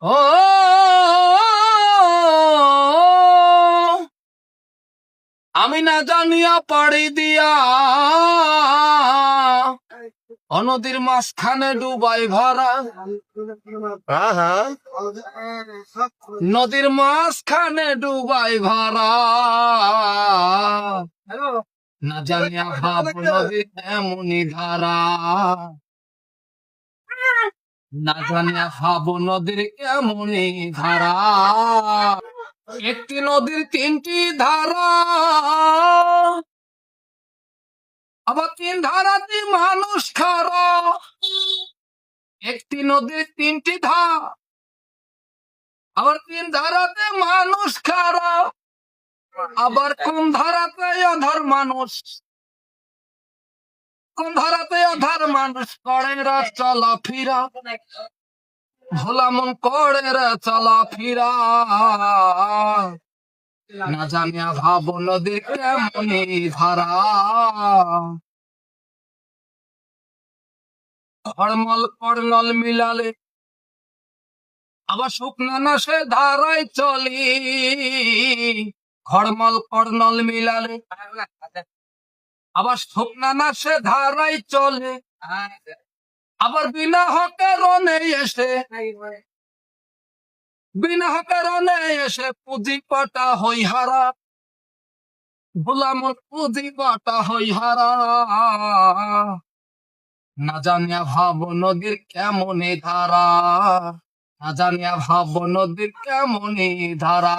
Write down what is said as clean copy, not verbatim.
ও আমি না জানিয়া পাড়ি দিয়া নদীর মাঝখানে ডুবাই ভরা, নদীর মাঝখানে ডুবাই ভরা, না জানিয়া ভাব নদীর এমনি ধারা, না জানিয়া ভাব নদীর এমনি ধারা। একটি নদীর তিনটি ধারা, আবার তিন ধারাতে মানুষ খারা। একটি নদীর তিনটি ধার, আবার তিন ধারাতে মানুষ খারা। আবার কোন ধারাতে অধার মানুষ, কোন ধারাতে অধার মানুষ করে রা চলা ফিরা, ভোলা মন করে রা চলা ফিরা। না জানিয়া ভাব নদীর কেমনি ধারা, খড়মল করনল মিলালে আবার শুকনা না সে ধারায় চলি। খড়মল করনল মিলালে আবার শুকনা না সে ধারায় চলে। আবার বিনা হকে রনে এসে, বিনা হকে রনে এসে পুঁজি পাটা হই হারা, ভোলাম পুঁজি পাটা হই হারা। না জানিয়া ভাব নদীর কেমনি ধারা, না জানিয়া ভাব নদীর কেমনি ধারা।